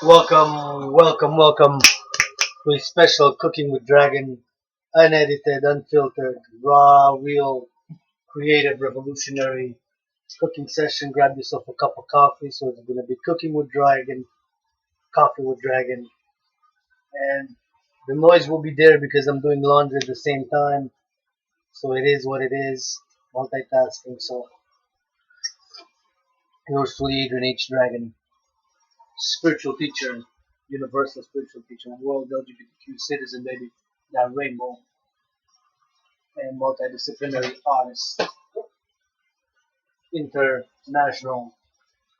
Welcome to a special Cooking with Dragon, unedited, unfiltered, raw, real, creative, revolutionary cooking session. Grab yourself a cup of coffee. So it's going to be Cooking with Dragon, Coffee with Dragon, and the noise will be there because I'm doing laundry at the same time. So it is what it is, multitasking. So yours truly, Adrian h.a.dragan, spiritual teacher, universal spiritual teacher, world LGBTQ citizen, baby, that rainbow, and multidisciplinary artist, international.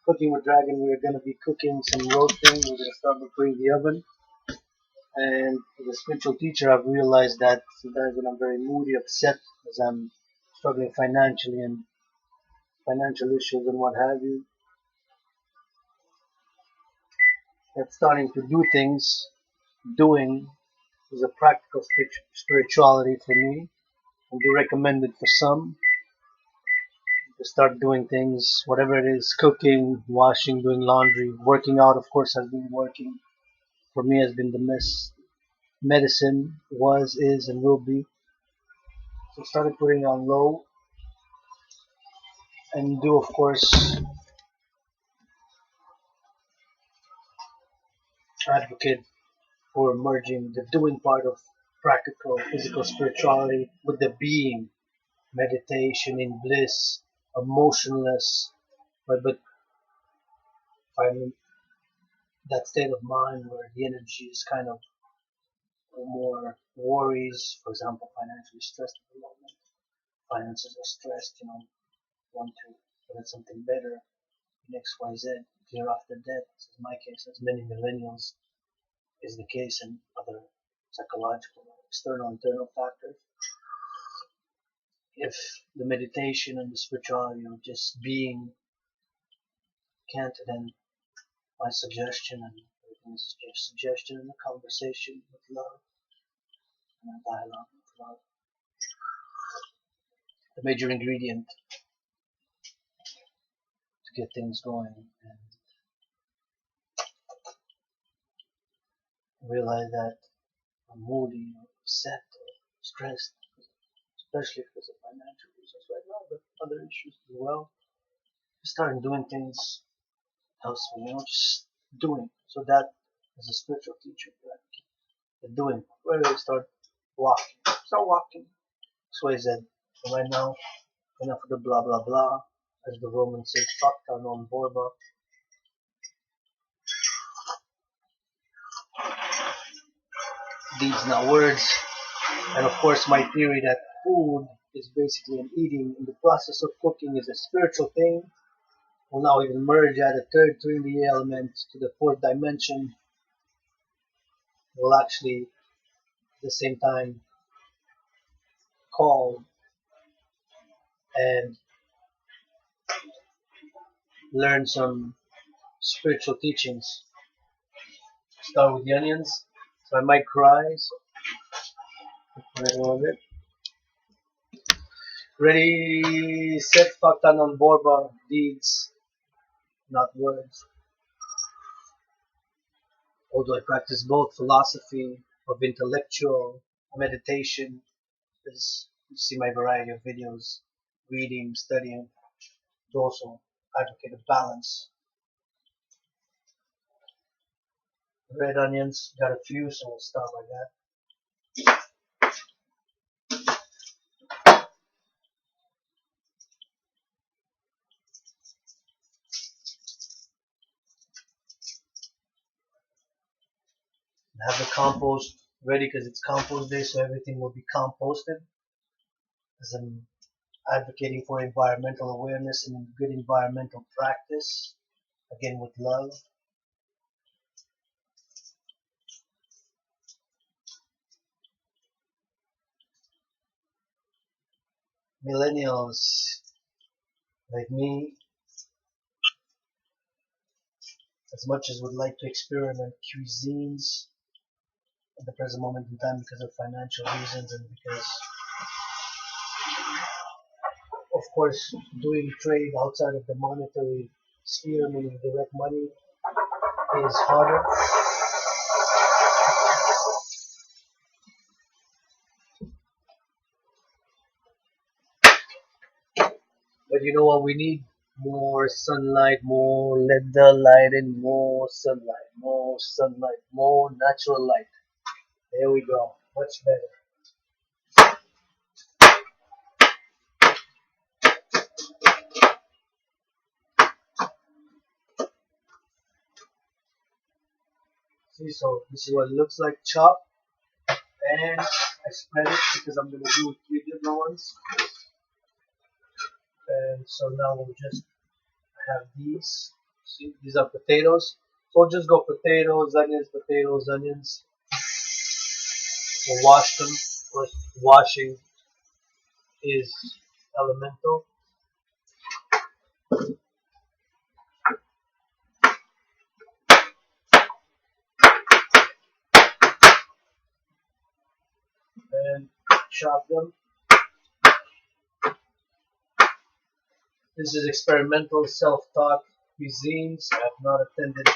Cooking with Dragon, we're going to be cooking some roasting. We're going to start by putting the oven. And as a spiritual teacher, I've realized that sometimes when I'm very moody, upset, as I'm struggling financially and financial issues and what have you, that starting to do things, doing, is a practical spirituality for me. I do recommend it for some to start doing things, whatever it is, cooking, washing, doing laundry, working out, of course, has been working. For me, has been the best medicine, was, is, and will be. So started putting on low and do, of course, advocate for merging the doing part of practical physical spirituality with the being, meditation in bliss, emotionless, but finding that state of mind where the energy is kind of more worries, for example, financially stressed at the moment. Finances are stressed, want to get something better in XYZ, clear off the debt, as in my case, as many millennials is the case, and other psychological, external, internal factors. If the meditation and the spirituality of just being can't, then my suggestion and suggestion and a conversation with love and a dialogue with love, the major ingredient to get things going and realize that I'm moody or upset or stressed, especially because of financial reasons right now, but other issues as well. Just starting doing things helps me, just doing. So that as a spiritual teacher, the doing. Where do I start walking? Start walking. So I said, so right now, enough of the blah blah blah. As the Romans say, fakta non borba. Deeds not words. And of course my theory that food is basically an eating and the process of cooking is a spiritual thing. Will now even merge at a third 3D element to the fourth dimension. Will actually at the same time call and learn some spiritual teachings. Start with the onions. So I might cry, so put it a little bit. Ready, set, fakta non borba, deeds, not words. Although I practice both philosophy of intellectual meditation, as you see my variety of videos, reading, studying, to also advocate a balance. Red onions, got a few, so we'll start like that. I have the compost ready because it's compost day, so everything will be composted. As I'm advocating for environmental awareness and good environmental practice, again with love. Millennials like me, as much as would like to experiment cuisines at the present moment in time because of financial reasons and because, of course, doing trade outside of the monetary sphere, meaning direct money, is harder. But you know what we need? More sunlight, more let the light in, more sunlight, more natural light. There we go. Much better. See, so this is what it looks like chopped, and I spread it because I'm gonna do three different ones. And so now we'll just have these. See, these are potatoes. So we'll just go potatoes, onions. We'll wash them. Of course, washing is elemental. And chop them. This is experimental, self-taught cuisines. I have not attended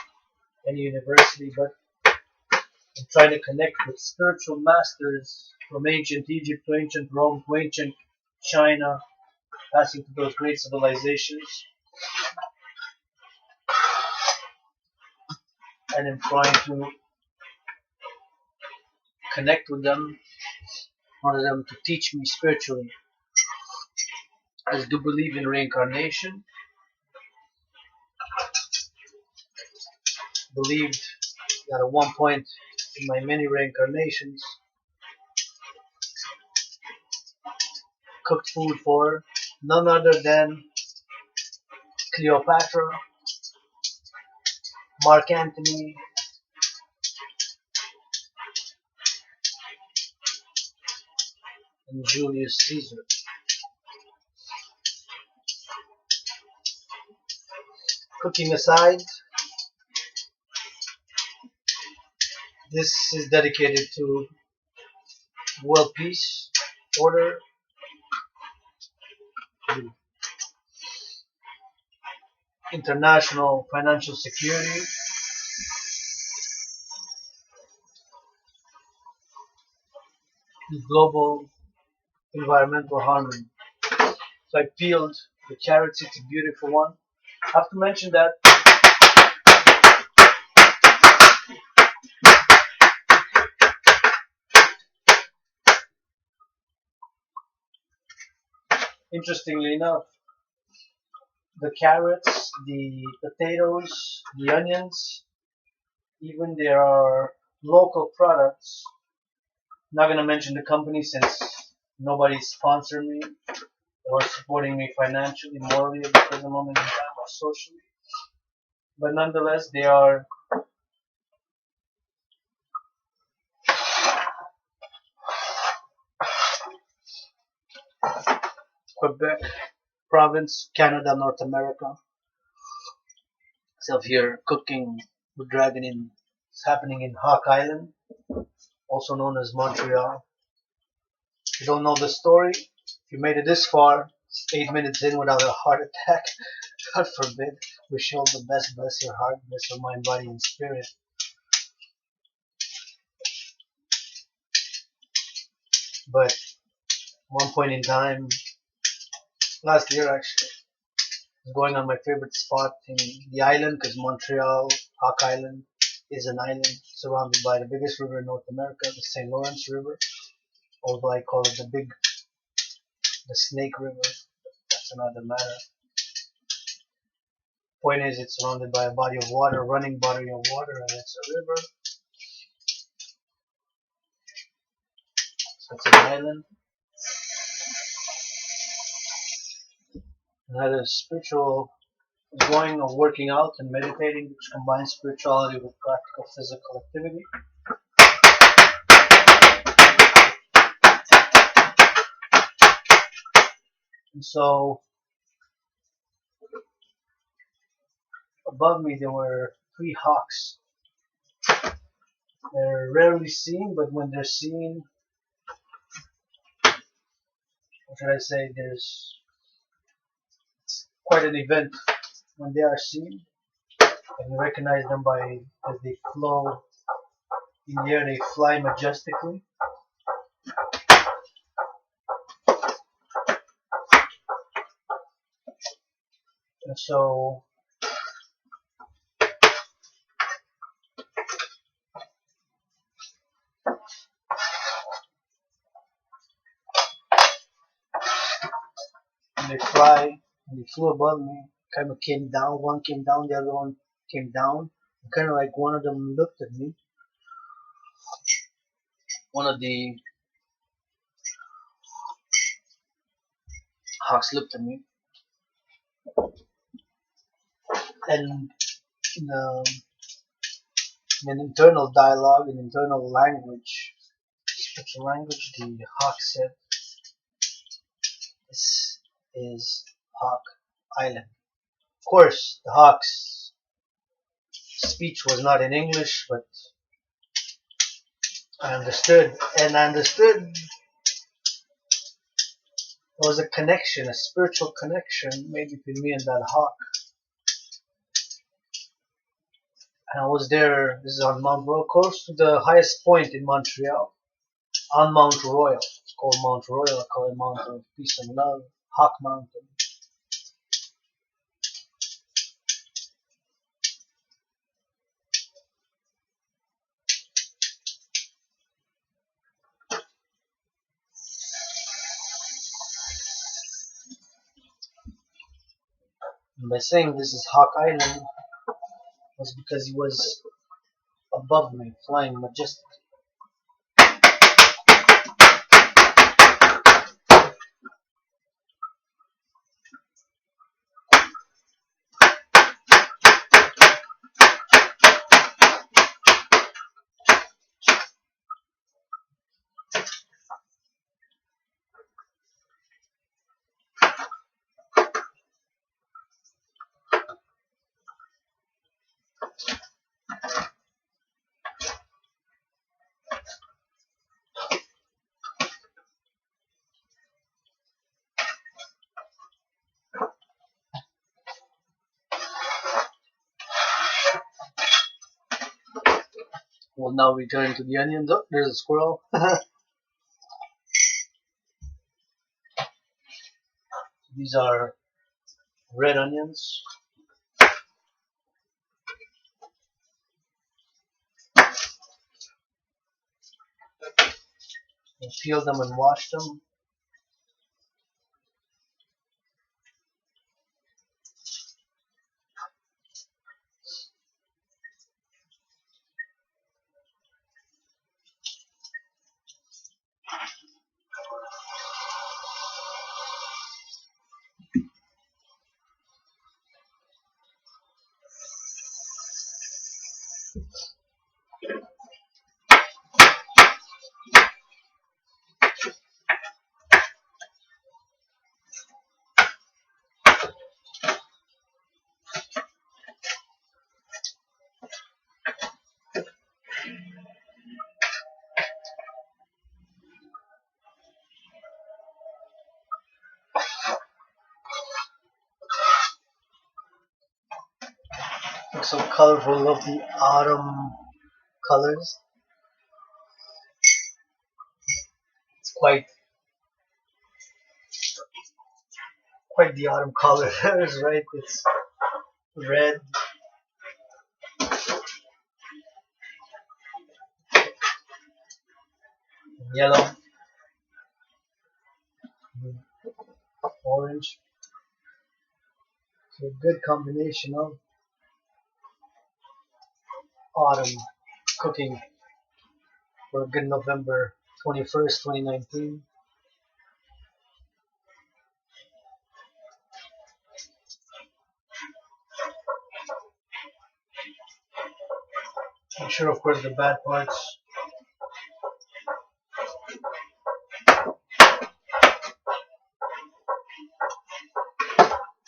any university, but I'm trying to connect with spiritual masters from ancient Egypt to ancient Rome to ancient China, passing to those great civilizations, and I'm trying to connect with them, one of them to teach me spiritually. I do believe in reincarnation, believed that at one point in my many reincarnations, cooked food for none other than Cleopatra, Mark Antony, and Julius Caesar. Cooking aside, this is dedicated to world peace, order, international financial security, and global environmental harmony. So I peeled the carrots, it's a beautiful one. I have to mention that interestingly enough, the carrots, the potatoes, the onions, even there are local products. I'm not going to mention the company since nobody's sponsoring me or supporting me financially, morally at the present moment in time, or socially. But nonetheless, they are Quebec province, Canada, North America. Self here cooking with dragon in it's happening in Hawk Island, also known as Montreal. If you don't know the story, if you made it this far, 8 minutes in without a heart attack, God forbid, wish you all the best, bless your heart, bless your mind, body, and spirit. But one point in time, last year actually, I was going on my favorite spot in the island because Montreal, Hawk Island, is an island surrounded by the biggest river in North America, the St. Lawrence River, although I call it the Snake River. That's another matter. Point is, it's surrounded by a body of water, a running body of water, and it's a river. So it's an island. And I had a spiritual going of working out and meditating, which combines spirituality with practical physical activity. And so above me there were three hawks. They're rarely seen, but when they're seen, what should I say, there's quite an event when they are seen. And you recognize them by as they flow in the air, they fly majestically. And so when they fly, and they flew above me, kind of came down. One came down, the other one came down. And kind of like one of them looked at me. One of the hawks looked at me, and in, in an internal dialogue, an internal language, spiritual language, the hawk said, "This is Hawk Island." Of course, the hawk's speech was not in English, but I understood, and I understood there was a connection, a spiritual connection made between me and that hawk. And I was there, this is on Mount Royal, close to the highest point in Montreal, on Mount Royal. It's called Mount Royal, I call it Mount of Peace and Love, Hawk Mountain. And by saying this is Hawk Island was because he was above me, flying majestic. We'll now return to the onions. Oh, there's a squirrel. These are red onions. We'll peel them and wash them. Looks so colorful. Love the autumn colors. It's quite the autumn colors, right? It's red, yellow, orange. So a good combination of autumn cooking for a good November 21st, 2019. I'm sure, of course, the bad parts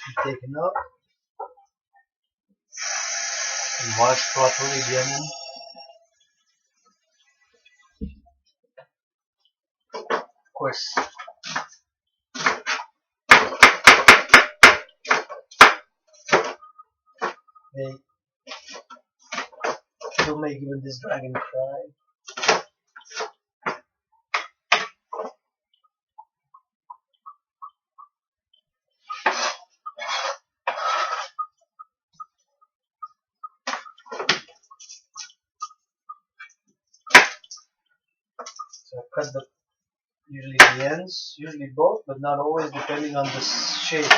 be taken out and washed properly, the onion. Of course, they Don't make even this dragon cry. So I cut usually the ends, usually both, but not always, depending on the shape.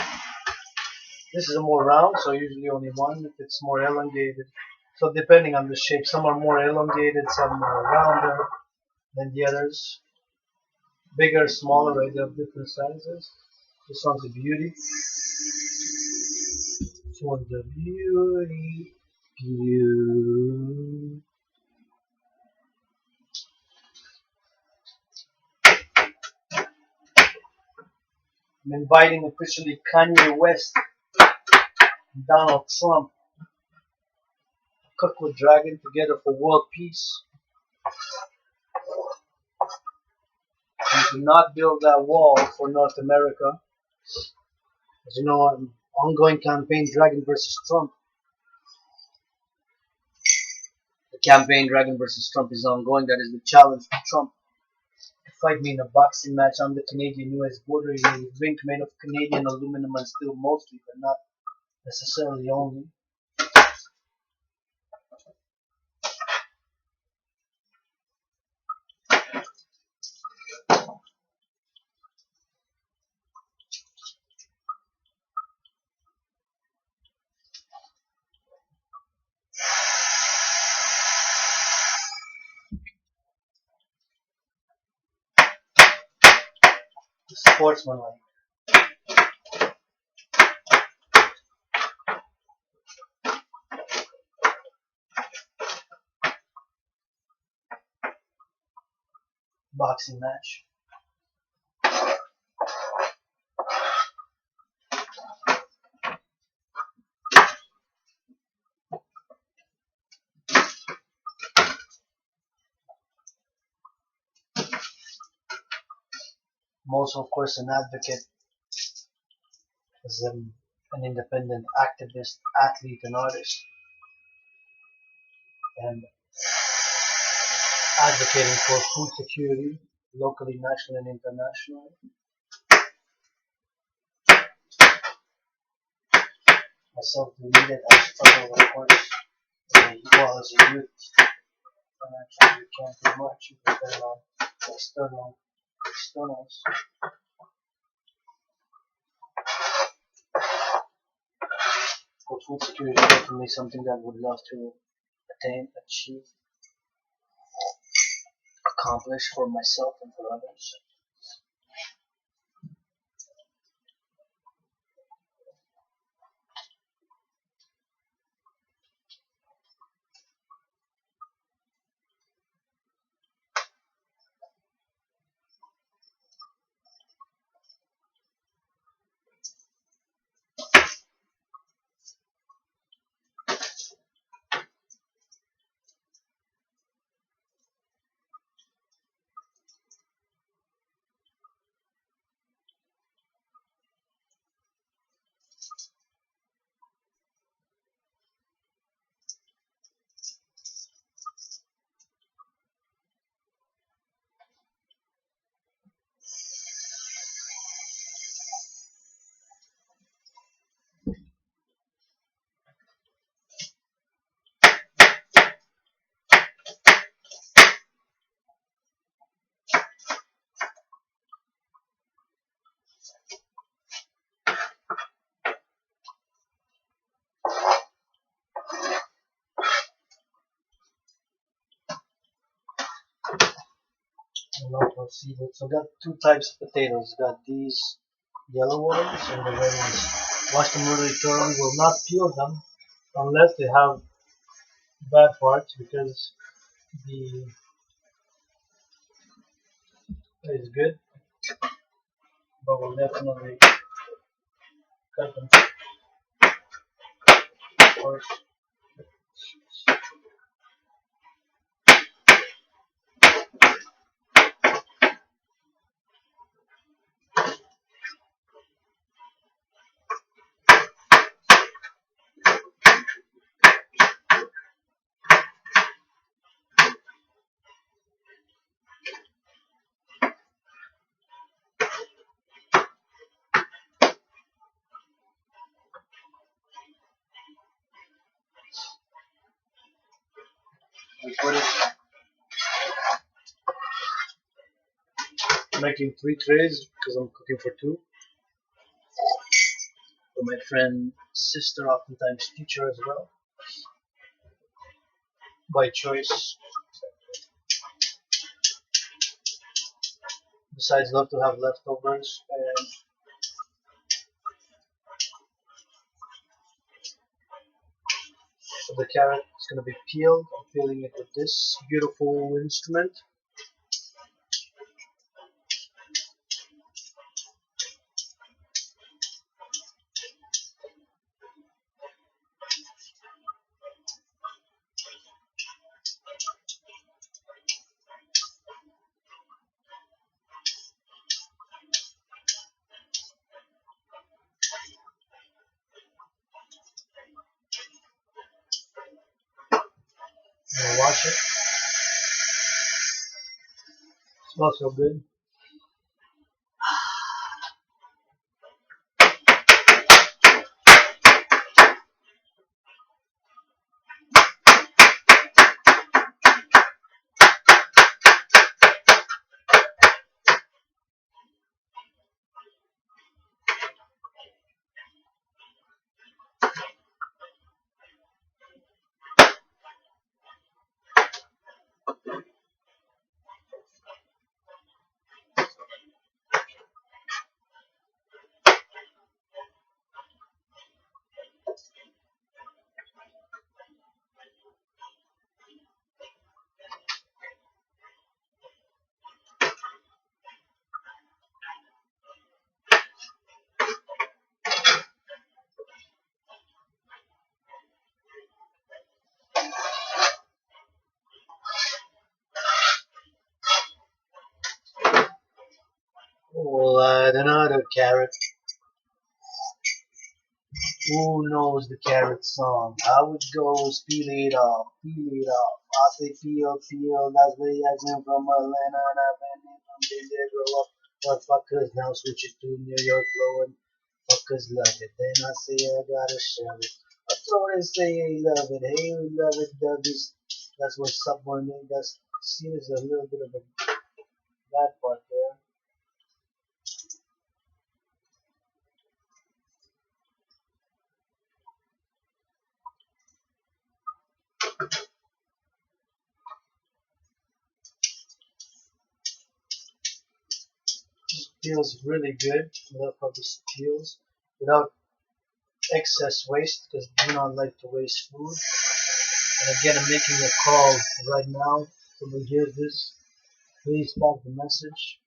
This is a more round, so usually only one. If it's more elongated, so depending on the shape, some are more elongated, some are rounder than the others. Bigger, smaller, right? They have different sizes. This one's a beauty. This one's a beauty. Beauty. I'm inviting officially Kanye West and Donald Trump to cook with Dragon together for world peace. And to not build that wall for North America. As you know, an ongoing campaign, Dragon versus Trump. The campaign, Dragon versus Trump, is ongoing. That is the challenge for Trump to fight me in a boxing match on the Canadian-US border in a rink made of Canadian aluminum and steel mostly, but not necessarily only. Sportsmanlike. Boxing match. I'm also, of course, an advocate as an independent activist, athlete, and artist, and advocating for food security, locally, nationally, and internationally. Myself, to lead it, I struggle, of course, well, as a youth. Financially, you can't do much. You depend on externals. But food security is definitely something that I would love to attain, achieve, accomplish for myself and for others. And also seafood. So got two types of potatoes. Got these yellow ones and the red ones. Wash them really thoroughly. Will not peel them unless they have bad parts, because the is good, but we'll definitely cut them first. we put it. I'm making 3 trays because I'm cooking for 2. For my friend, sister, oftentimes teacher as well, by choice. Besides, love to have leftovers. And so the carrot is going to be peeled. I'm peeling it with this beautiful instrument. I'm going to wash it. Smells so good. We'll add another carrot. Who knows the carrot song? How it goes, peel it off, peel it off. I say peel, peel, that's the accent from Atlanta and I've been from India, grow up. But fuckers now switch it to New York flow and fuckers love it. Then I say I gotta shove it. I throw it and say hey love it, hey we love it, dubbies. That's what subordinate, that's seems a little bit of a bad part there. This feels really good. I love how this feels without excess waste because I do not like to waste food. And again, I'm making a call right now. So we hear this, please pass the message.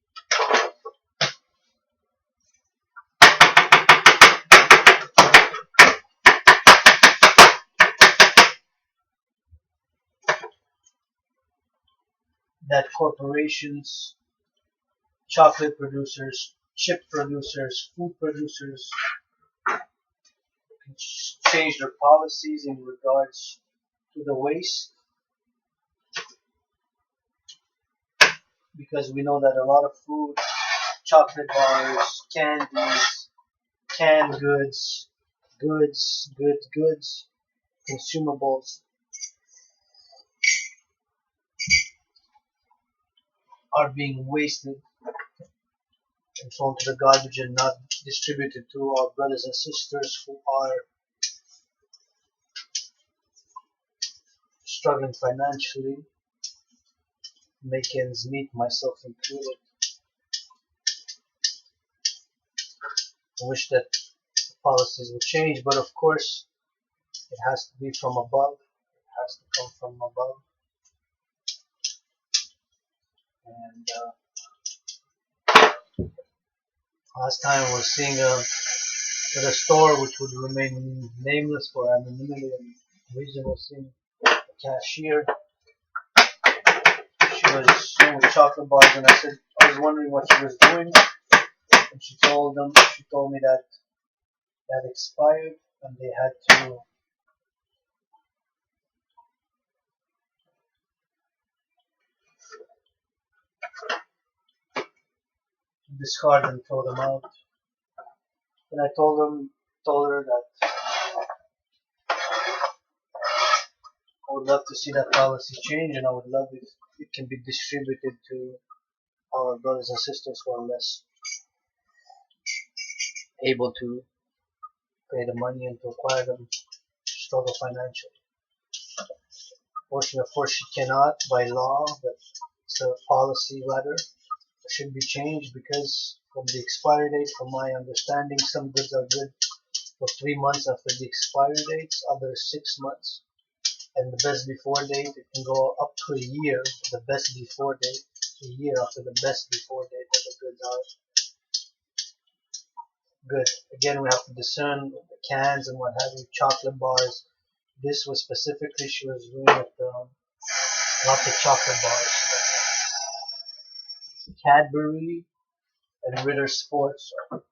That corporations, chocolate producers, chip producers, food producers can change their policies in regards to the waste because we know that a lot of food, chocolate bars, candies, canned goods, consumables are being wasted and thrown to the garbage and not distributed to our brothers and sisters who are struggling financially, make ends meet, myself included. I wish that the policies would change, but of course it has to be from above. It has to come from above. And last time I was seeing at a store which would remain nameless for anonymity and reason, was seeing a cashier. She was doing chocolate bars, and I was wondering what she was doing, and she told me that that expired, and they had to discard and throw them out. And I told her that would love to see that policy change, and I would love if it can be distributed to our brothers and sisters who are less able to pay the money and to acquire them, struggle financially. Fortunately, of course, she cannot by law, but it's a policy rather. It should be changed because from the expiry date, from my understanding, some goods are good for 3 months after the expiry dates, others 6 months. And the best before date, it can go up to a year, the best before date, a year after the best before date that the goods are good. Again, we have to discern the cans and what have you, chocolate bars. This was specifically, she was doing it, not the chocolate bars. Cadbury and Ritter Sports. So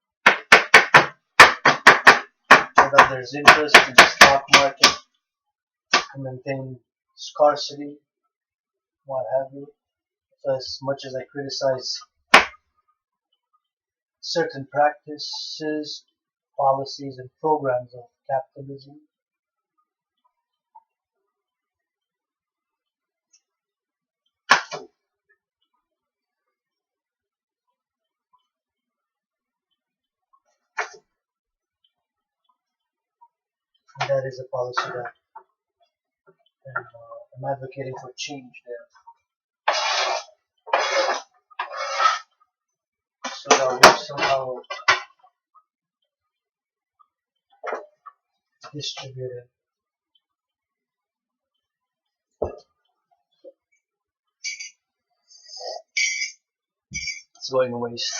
that there's interest in the stock market to maintain scarcity, what have you. So as much as I criticize certain practices, policies, and programs of capitalism, and that is a policy that and, I'm advocating for change there. So that we somehow distributed. It's going to waste.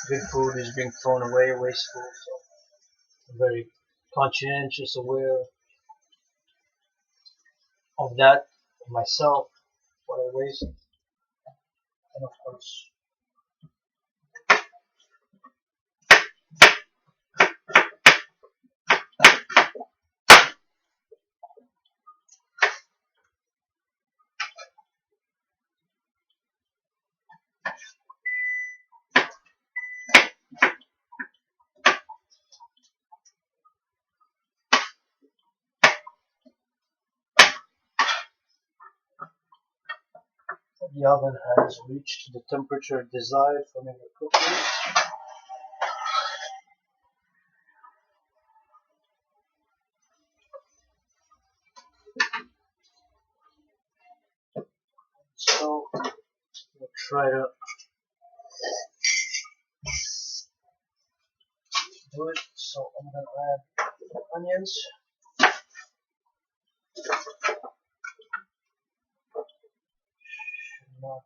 Good food is being thrown away, wasteful. So I'm very conscientious, aware of that, of myself, what I waste, and of course, the oven has reached the temperature desired for me to cook it. So we'll try to do it. So I'm going to add the onions. Not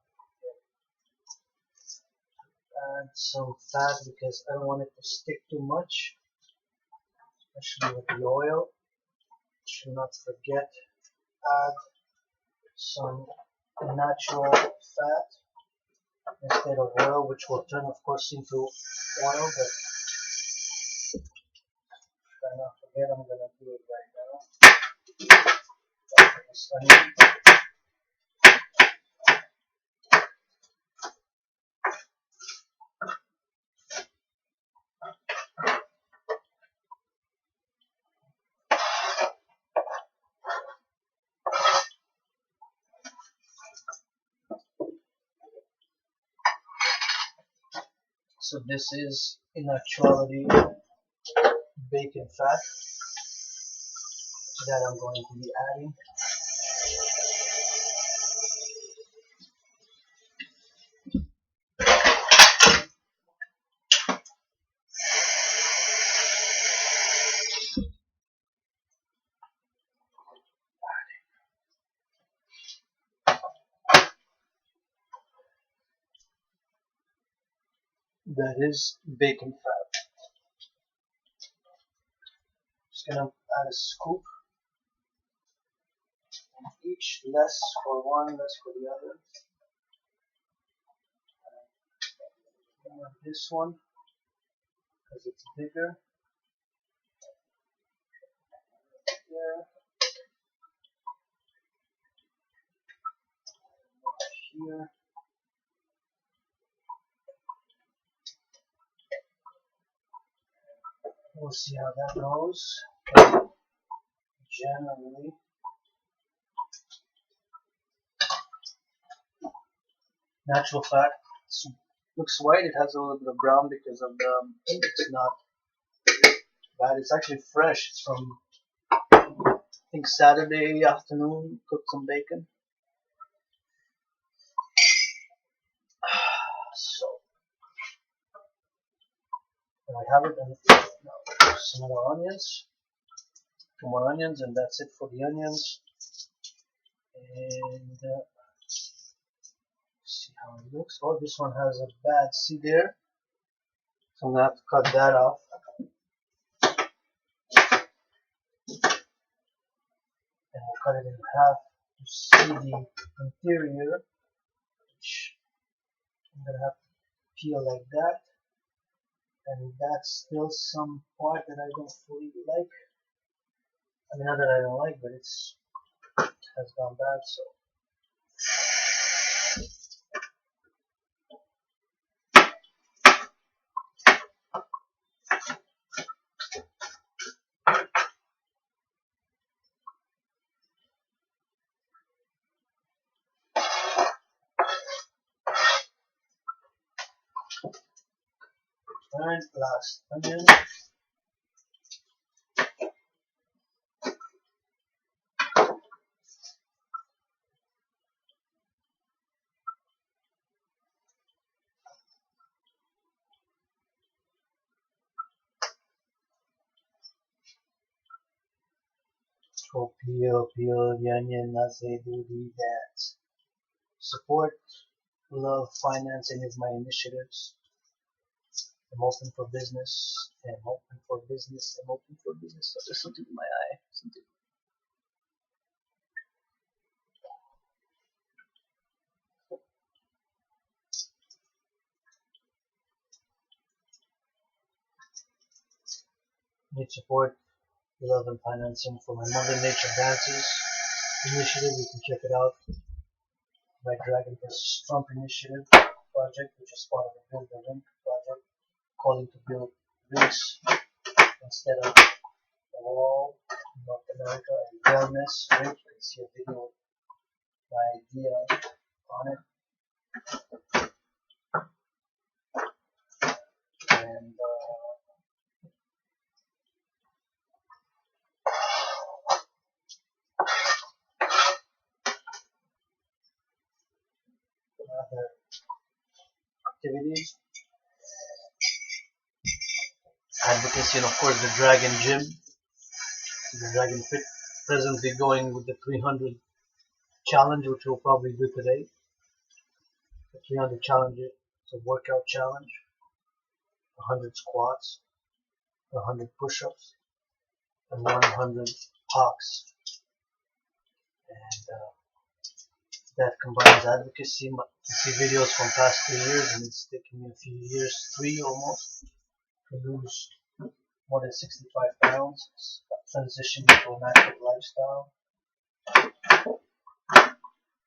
add some fat because I don't want it to stick too much, especially with the oil. Should not forget add some natural fat instead of oil, which will turn, of course, into oil. But try not forget. I'm gonna do it right now. This onion. So this is in actuality bacon fat that I'm going to be adding. That is bacon fat. Just gonna add a scoop in each, less for one, less for the other. This one, because it's bigger. There. Here. We'll see how that goes. generally. Natural fat. It looks white. It has a little bit of brown because of the. It's not bad. It's actually fresh. It's from I think Saturday afternoon. Cooked some bacon. So I have it, and now some more onions. 2 more onions, and that's it for the onions. And see how it looks. Oh, this one has a bad seed there, so I'm gonna have to cut that off. And we'll cut it in half to see the interior, which I'm gonna have to peel like that. And that's still some part that I don't fully like. I mean, not that I don't like, but it has gone bad. So and last onion. So peel the onion as they do the dance. Support, love, finance any of my initiatives. I'm open for business. I'm open for business. I'm open for business. Oh, there's something in my eye. Something. Need support, love, and financing for my Mother Nature Dances initiative. You can check it out. h.a.dragan vs. Trump initiative project, which is part of the Build the Rink project, calling to build rinks instead of a wall in North America, and wellness rink. You can see a video with my idea on it. And other activities, advocacy, and of course the Dragon Gym, the Dragon Fit, presently going with the 300 challenge, which we'll probably do today. The 300 challenge, it's a workout challenge, 100 squats, 100 push-ups, and 100 hawks. And that combines advocacy. You see videos from past 3 years, and it's taken me a few years, 3 almost, to lose more than 65 pounds. Transition into an active lifestyle,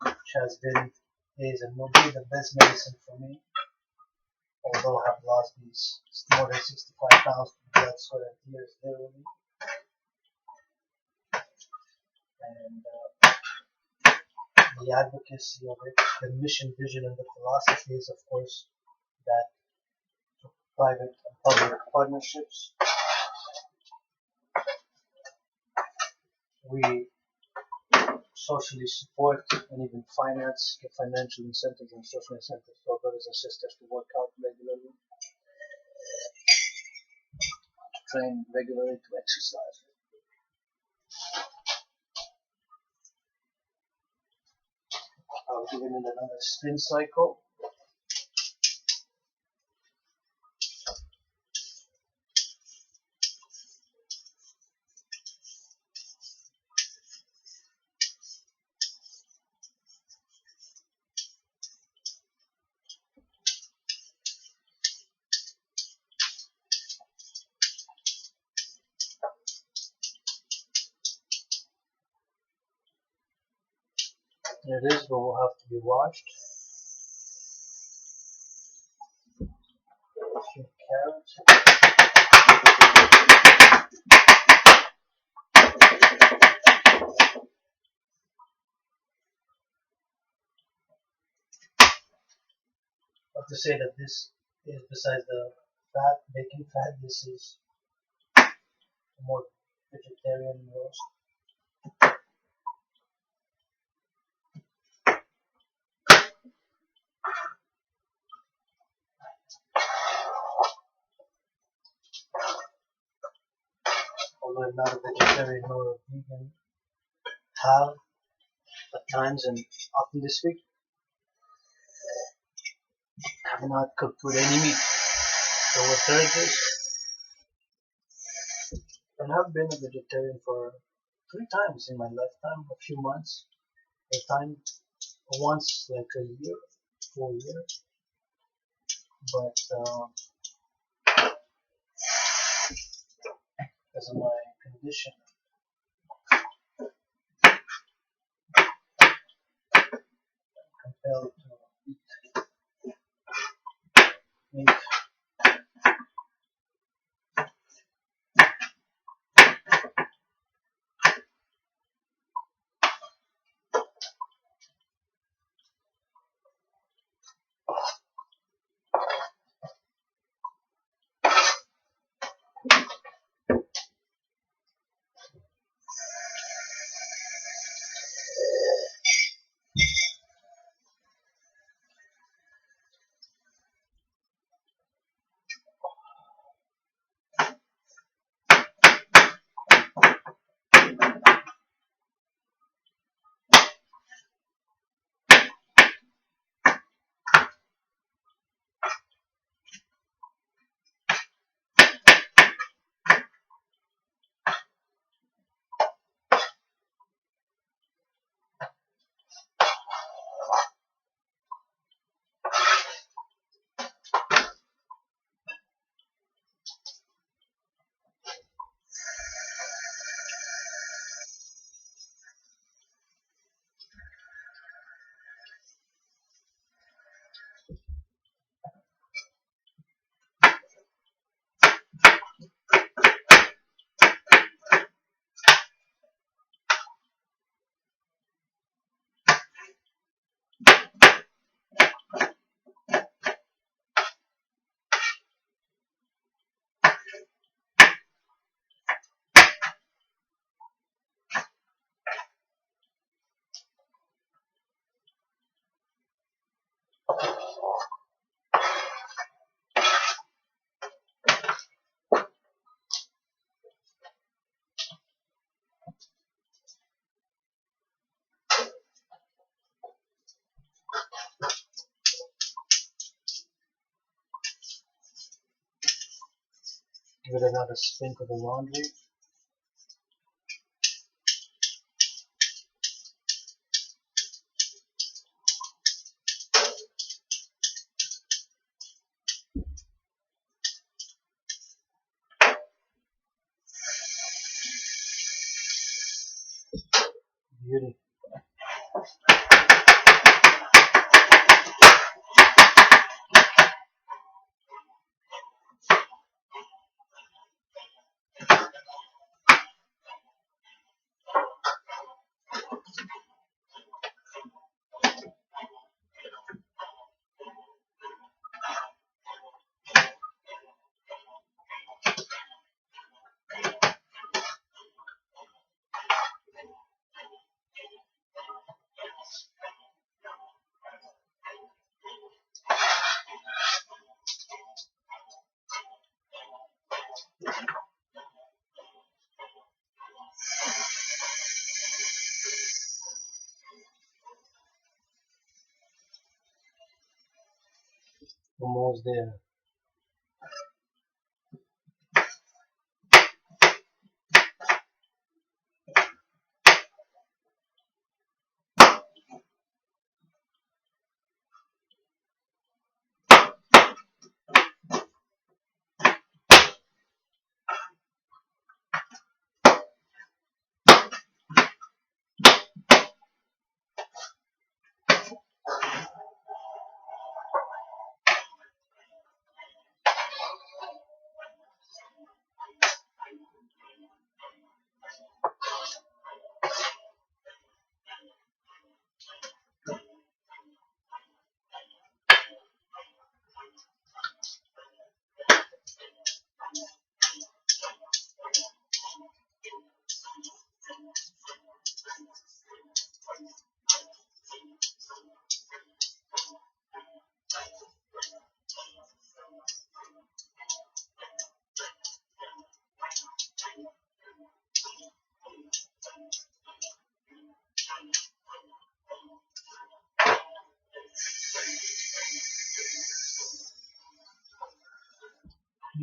which has been, is, and will be the best medicine for me. Although I have lost these more than 65 pounds through blood, sweat, and tears, literally. And the advocacy of it, the mission, vision, and the philosophy is, of course, that private and public partnerships, we socially support and even finance, give financial incentives and social incentives for brothers and sisters to work out regularly, to train regularly, to exercise. I'll give it another spin cycle. There it is, but will have to be washed. A few carrots. have to say that this is, besides the fat, bacon fat, this is a more vegetarian roast. Although I'm not a vegetarian nor a vegan, have at times and often this week have not cooked with any meat. So what Thursdays, and have been a vegetarian for 3 times in my lifetime, a few months, a time once like a year, full year. But because of my condition, I'm compelled to eat meat. Give it another spin to the laundry. Beauty. Almost there.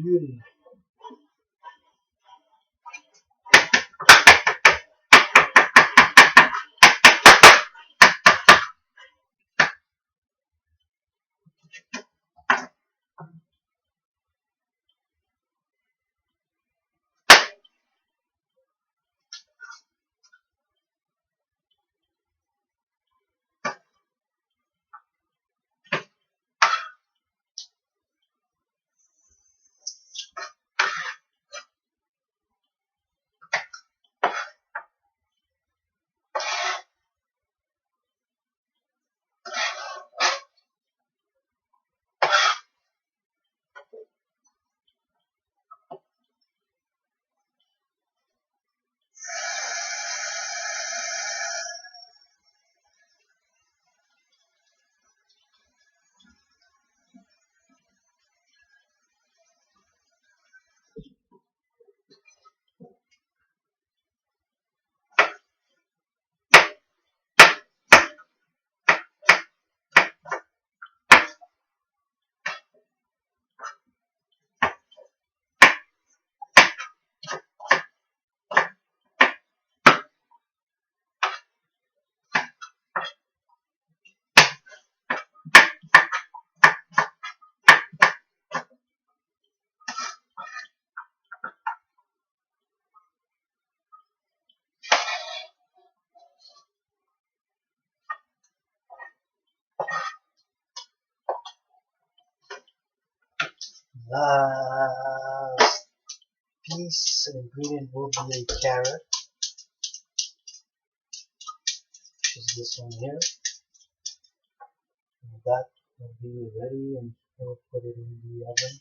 Beauty. Last piece of ingredient will be a carrot, which is this one here. And that will be ready, and we'll put it in the oven.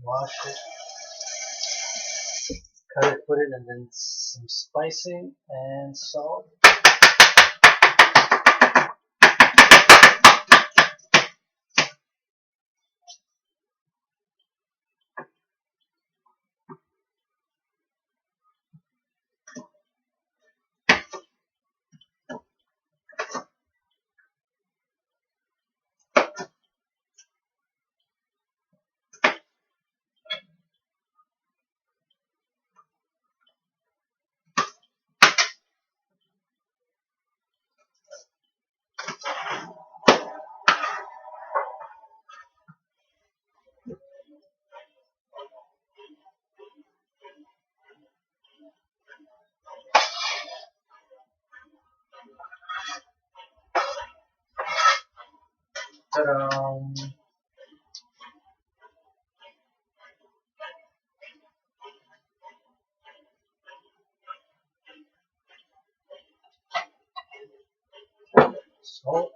Wash it, cut it, put it, and then some spicing and salt. Ta-da! Salt.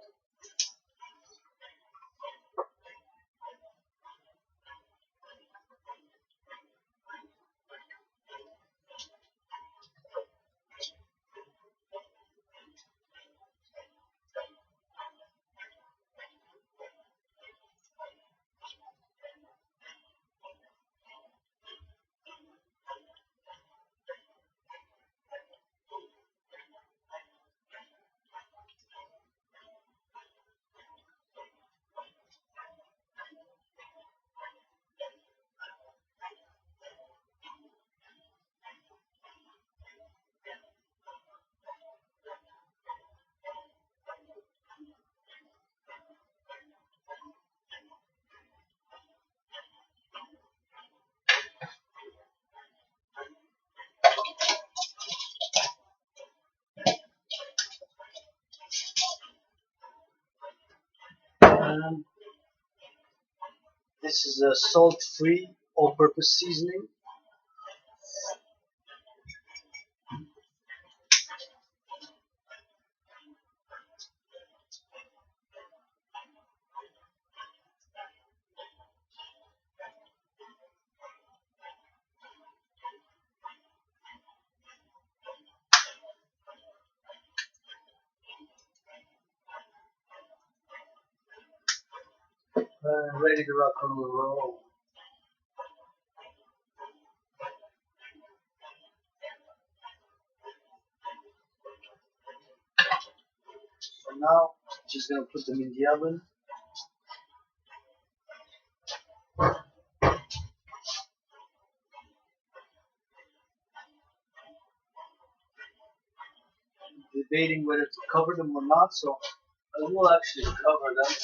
And this is a salt-free all-purpose seasoning. Ready to rock and roll. So now, just gonna put them in the oven. Debating whether to cover them or not, so I will actually cover them.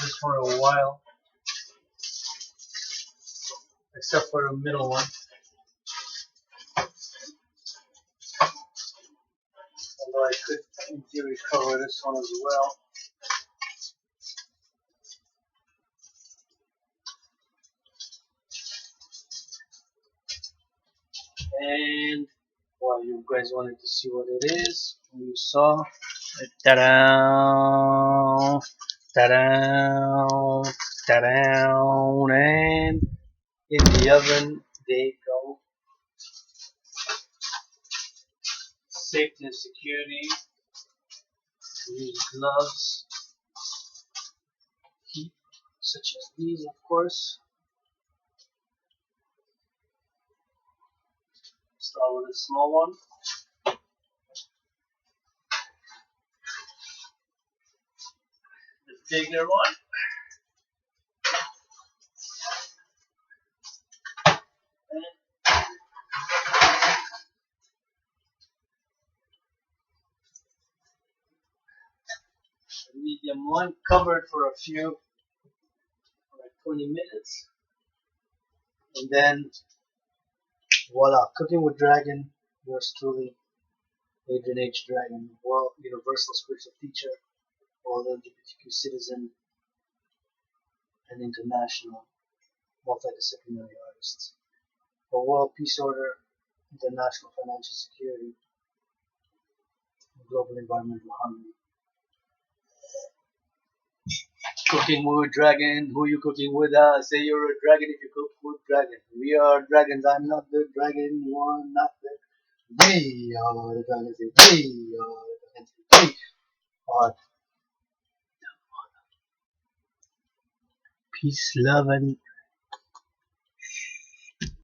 Just for a while, except for the middle one. Although I could, in theory, cover this one as well. And well, you guys wanted to see what it is. You saw. Ta-da! Ta-da! Ta-da! And in the oven they go. Safety and security. Use gloves. Heat, such as these, of course. Start with a small one. The bigger one. The medium one, covered for a few, like 20 minutes. And then, voila, cooking with Dragon, yours truly, Adrian h.a.dragan, world universal spiritual teacher, world LGBTQ citizen, and international multidisciplinary artist. For world peace order, international financial security, and global environmental harmony. Cooking with Dragon, who you cooking with? Say you're a dragon if you cook with Dragon. We are dragons, I'm not the dragon, you are not the. We are the dragons, we are the dragons, we are. Peace, love, and